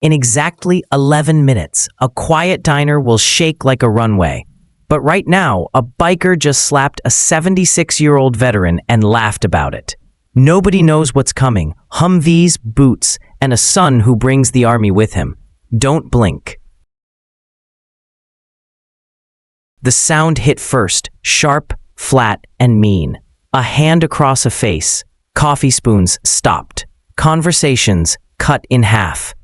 In exactly 11 minutes, a quiet diner will shake like a runway. But right now, a biker just slapped a 76-year-old veteran and laughed about it. Nobody knows what's coming. Humvees, boots, and a son who brings the army with him. Don't blink. The sound hit first, sharp, flat, and mean. A hand across a face. Coffee spoons stopped. Conversations cut in half.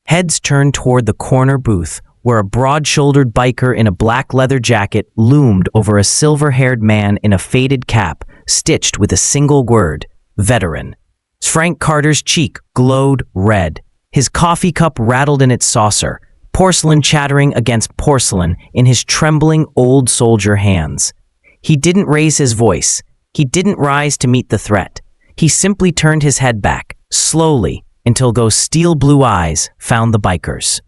Heads turned toward the corner booth, where a broad-shouldered biker in a black leather jacket loomed over a silver-haired man in a faded cap, stitched with a single word, veteran. Frank Carter's cheek glowed red. His coffee cup rattled in its saucer, porcelain chattering against porcelain in his trembling old soldier hands. He didn't raise his voice. He didn't rise to meet the threat. He simply turned his head back, slowly, until those steel-blue eyes found the bikers.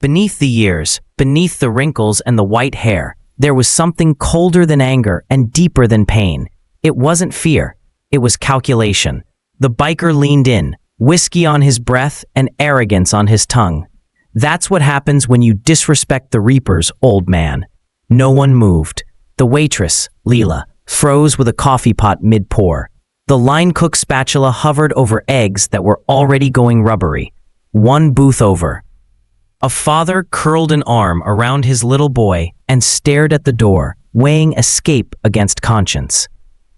Beneath the years, beneath the wrinkles and the white hair, there was something colder than anger and deeper than pain. It wasn't fear. It was calculation. The biker leaned in, whiskey on his breath and arrogance on his tongue. That's what happens when you disrespect the reapers, old man. No one moved. The waitress, Leela, froze with a coffee pot mid-pour. The line cook spatula hovered over eggs that were already going rubbery. One booth over. A father curled an arm around his little boy and stared at the door, weighing escape against conscience.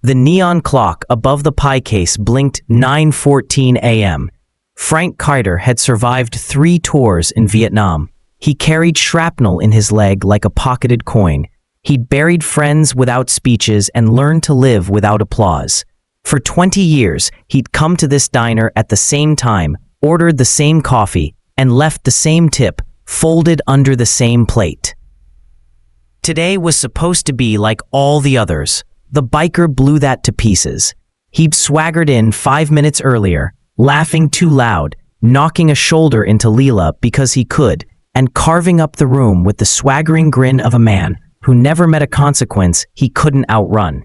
The neon clock above the pie case blinked 9:14 a.m. Frank Carter had survived 3 tours in Vietnam. He carried shrapnel in his leg like a pocketed coin. He'd buried friends without speeches and learned to live without applause. For 20 years, he'd come to this diner at the same time, ordered the same coffee, and left the same tip, folded under the same plate. Today was supposed to be like all the others. The biker blew that to pieces. He'd swaggered in 5 minutes earlier, laughing too loud, knocking a shoulder into Leela because he could, and carving up the room with the swaggering grin of a man who never met a consequence he couldn't outrun.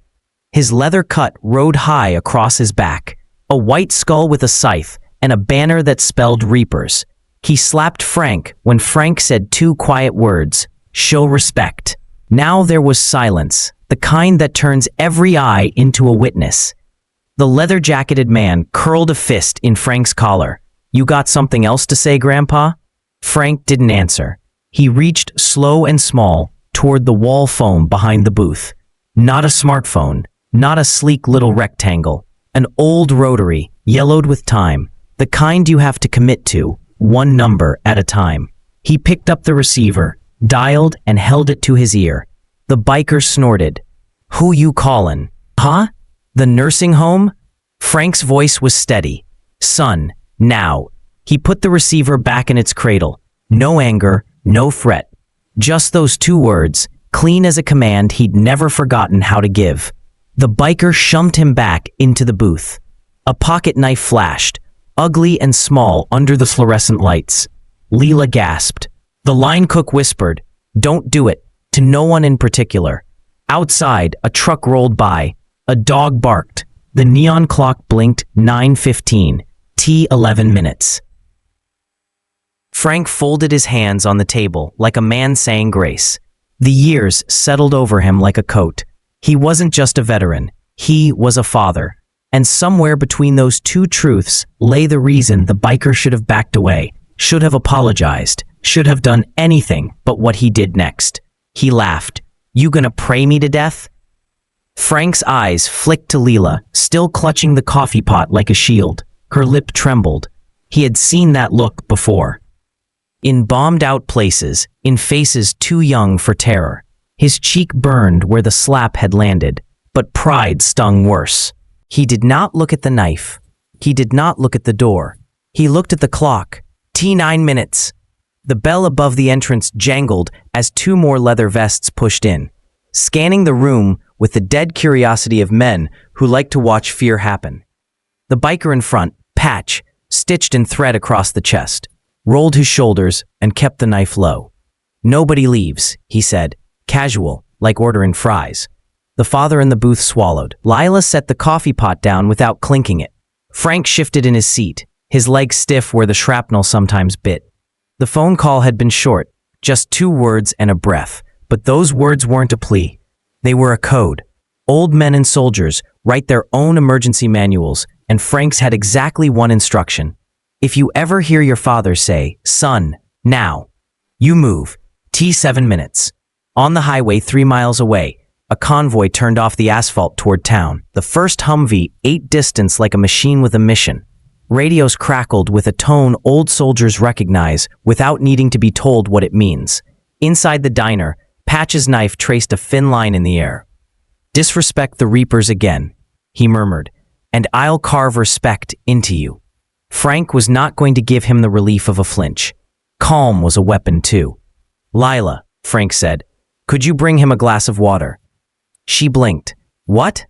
His leather cut rode high across his back, a white skull with a scythe, and a banner that spelled Reapers. He slapped Frank when Frank said 2 quiet words, "Show respect." Now there was silence, the kind that turns every eye into a witness. The leather-jacketed man curled a fist in Frank's collar. "You got something else to say, Grandpa?" Frank didn't answer. He reached slow and small toward the wall phone behind the booth. Not a smartphone, not a sleek little rectangle. An old rotary, yellowed with time, the kind you have to commit to, 1 number at a time. He picked up the receiver, dialed, and held it to his ear. The biker snorted. "Who you callin'? Huh? The nursing home?" Frank's voice was steady. "Son, now." He put the receiver back in its cradle. No anger, no threat. Just those 2 words, clean as a command he'd never forgotten how to give. The biker shoved him back into the booth. A pocket knife flashed, ugly and small under the fluorescent lights. Leela gasped. The line cook whispered, "Don't do it," to no one in particular. Outside, a truck rolled by. A dog barked. The neon clock blinked 9:15, T 11 minutes. Frank folded his hands on the table like a man saying grace. The years settled over him like a coat. He wasn't just a veteran. He was a father. And somewhere between those 2 truths lay the reason the biker should have backed away, should have apologized, should have done anything but what he did next. He laughed. "You gonna pray me to death?" Frank's eyes flicked to Leela, still clutching the coffee pot like a shield. Her lip trembled. He had seen that look before. In bombed-out places, in faces too young for terror. His cheek burned where the slap had landed, but pride stung worse. He did not look at the knife. He did not look at the door. He looked at the clock. T 9 minutes. The bell above the entrance jangled as 2 more leather vests pushed in, scanning the room with the dead curiosity of men who like to watch fear happen. The biker in front, patch, stitched in thread across the chest, rolled his shoulders and kept the knife low. "Nobody leaves," he said, casual, like ordering fries. The father in the booth swallowed. Lila set the coffee pot down without clinking it. Frank shifted in his seat, his legs stiff where the shrapnel sometimes bit. The phone call had been short, just 2 words and a breath, but those words weren't a plea. They were a code. Old men and soldiers write their own emergency manuals, and Frank's had exactly one instruction. If you ever hear your father say, "Son, now," you move. T 7 minutes. On the highway 3 miles away, a convoy turned off the asphalt toward town. The first Humvee ate distance like a machine with a mission. Radios crackled with a tone old soldiers recognize without needing to be told what it means. Inside the diner, Patch's knife traced a thin line in the air. "Disrespect the Reapers again," he murmured, "and I'll carve respect into you." Frank was not going to give him the relief of a flinch. Calm was a weapon too. "Lila," Frank said, "could you bring him a glass of water?" She blinked. "What?"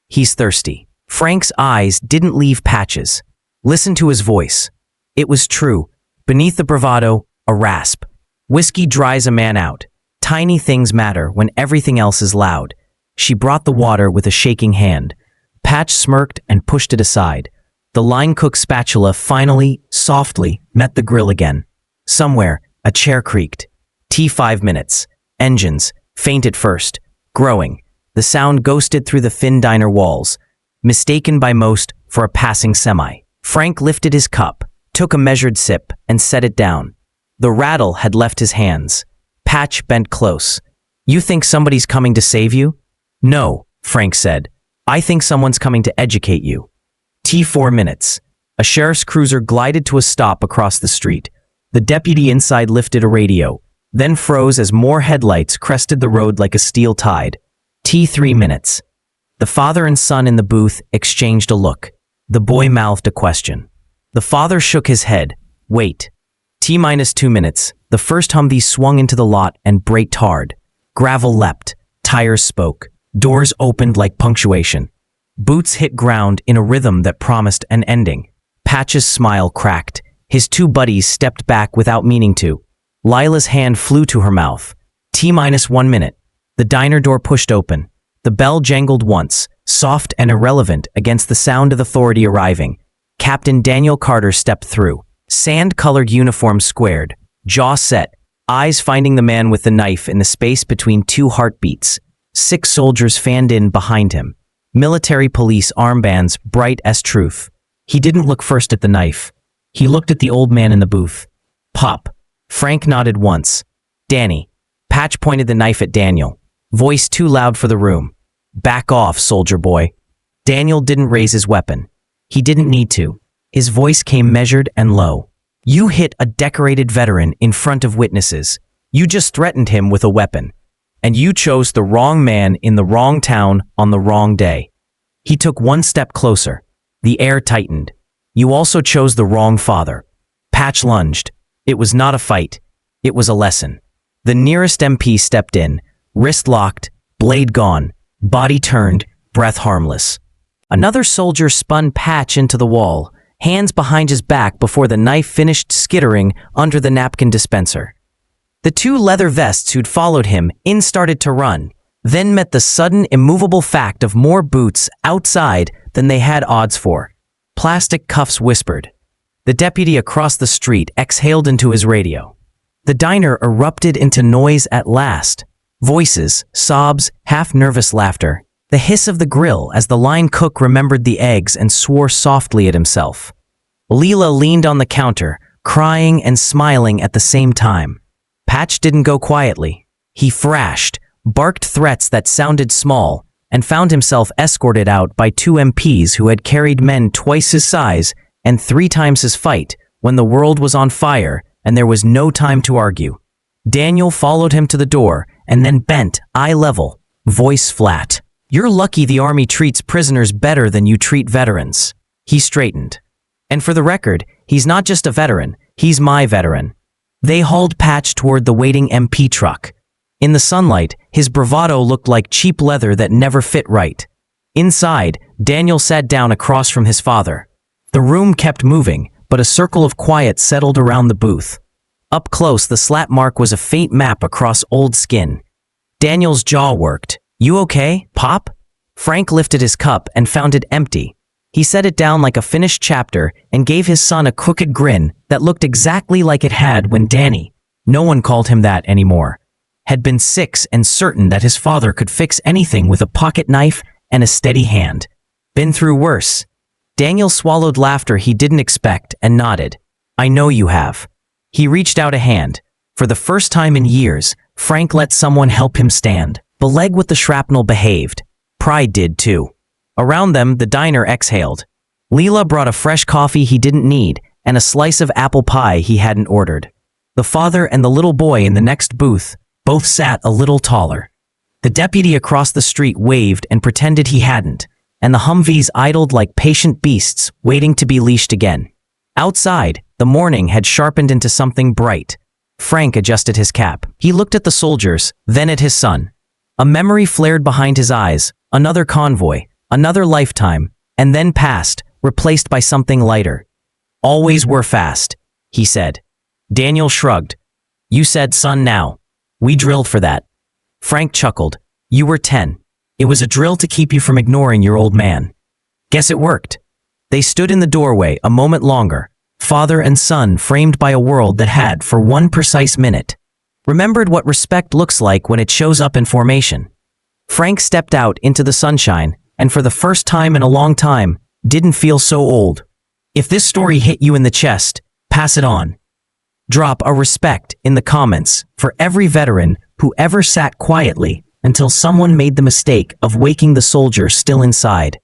"He's thirsty." Frank's eyes didn't leave Patch's. Listen to his voice. It was true. Beneath the bravado, a rasp. Whiskey dries a man out. Tiny things matter when everything else is loud. She brought the water with a shaking hand. Patch smirked and pushed it aside. The line-cook spatula finally, softly, met the grill again. Somewhere, a chair creaked. T 5 minutes. Engines, faint at first, growing. The sound ghosted through the thin diner walls, mistaken by most for a passing semi. Frank lifted his cup, took a measured sip, and set it down. The rattle had left his hands. Patch bent close. "You think somebody's coming to save you?" "No," Frank said. "I think someone's coming to educate you." T 4 minutes. A sheriff's cruiser glided to a stop across the street. The deputy inside lifted a radio, then froze as more headlights crested the road like a steel tide. T 3 minutes. The father and son in the booth exchanged a look. The boy mouthed a question. The father shook his head. "Wait." T minus 2 minutes. The first Humvee swung into the lot and braked hard. Gravel leapt. Tires spoke. Doors opened like punctuation. Boots hit ground in a rhythm that promised an ending. Patch's smile cracked. His 2 buddies stepped back without meaning to. Lila's hand flew to her mouth. T minus 1 minute. The diner door pushed open. The bell jangled once, soft and irrelevant against the sound of authority arriving. Captain Daniel Carter stepped through. Sand-colored uniform squared, jaw set, eyes finding the man with the knife in the space between 2 heartbeats. 6 soldiers fanned in behind him. Military police armbands bright as truth. He didn't look first at the knife. He looked at the old man in the booth. "Pop." Frank nodded once. "Danny." Patch pointed the knife at Daniel. Voice too loud for the room. "Back off, soldier boy." Daniel didn't raise his weapon. He didn't need to. His voice came measured and low. "You hit a decorated veteran in front of witnesses. You just threatened him with a weapon. And you chose the wrong man in the wrong town on the wrong day." He took 1 step closer. The air tightened. "You also chose the wrong father." Patch lunged. It was not a fight. It was a lesson. The nearest MP stepped in, wrist locked, blade gone, body turned, breath harmless. Another soldier spun Patch into the wall, hands behind his back before the knife finished skittering under the napkin dispenser. The 2 leather vests who'd followed him in started to run, then met the sudden immovable fact of more boots outside than they had odds for. Plastic cuffs whispered. The deputy across the street exhaled into his radio. The diner erupted into noise at last. Voices, sobs, half-nervous laughter. The hiss of the grill as the line cook remembered the eggs and swore softly at himself. Leela leaned on the counter, crying and smiling at the same time. Patch didn't go quietly. He thrashed, barked threats that sounded small, and found himself escorted out by 2 MPs who had carried men twice his size and 3 times his fight when the world was on fire and there was no time to argue. Daniel followed him to the door and then bent, eye level, voice flat. "You're lucky the Army treats prisoners better than you treat veterans." He straightened. "And for the record, he's not just a veteran, he's my veteran." They hauled Patch toward the waiting MP truck. In the sunlight, his bravado looked like cheap leather that never fit right. Inside, Daniel sat down across from his father. The room kept moving, but a circle of quiet settled around the booth. Up close, the slap mark was a faint map across old skin. Daniel's jaw worked. "You okay, Pop?" Frank lifted his cup and found it empty. He set it down like a finished chapter and gave his son a crooked grin that looked exactly like it had when Danny, no one called him that anymore, had been 6 and certain that his father could fix anything with a pocket knife and a steady hand. Been through worse. Daniel swallowed laughter he didn't expect and nodded. I know you have. He reached out a hand. For the first time in years, Frank let someone help him stand. The leg with the shrapnel behaved. Pride did too. Around them, the diner exhaled. Leela brought a fresh coffee he didn't need and a slice of apple pie he hadn't ordered. The father and the little boy in the next booth both sat a little taller. The deputy across the street waved and pretended he hadn't, and the Humvees idled like patient beasts waiting to be leashed again. Outside, the morning had sharpened into something bright. Frank adjusted his cap. He looked at the soldiers, then at his son. A memory flared behind his eyes, another convoy, another lifetime, and then passed, replaced by something lighter. Always were fast, he said. Daniel shrugged. You said son now. We drilled for that. Frank chuckled. You were 10. It was a drill to keep you from ignoring your old man. Guess it worked. They stood in the doorway a moment longer, father and son framed by a world that had, for one precise minute, remembered what respect looks like when it shows up in formation. Frank stepped out into the sunshine, and for the first time in a long time, didn't feel so old. If this story hit you in the chest, pass it on. Drop a respect in the comments for every veteran who ever sat quietly until someone made the mistake of waking the soldier still inside.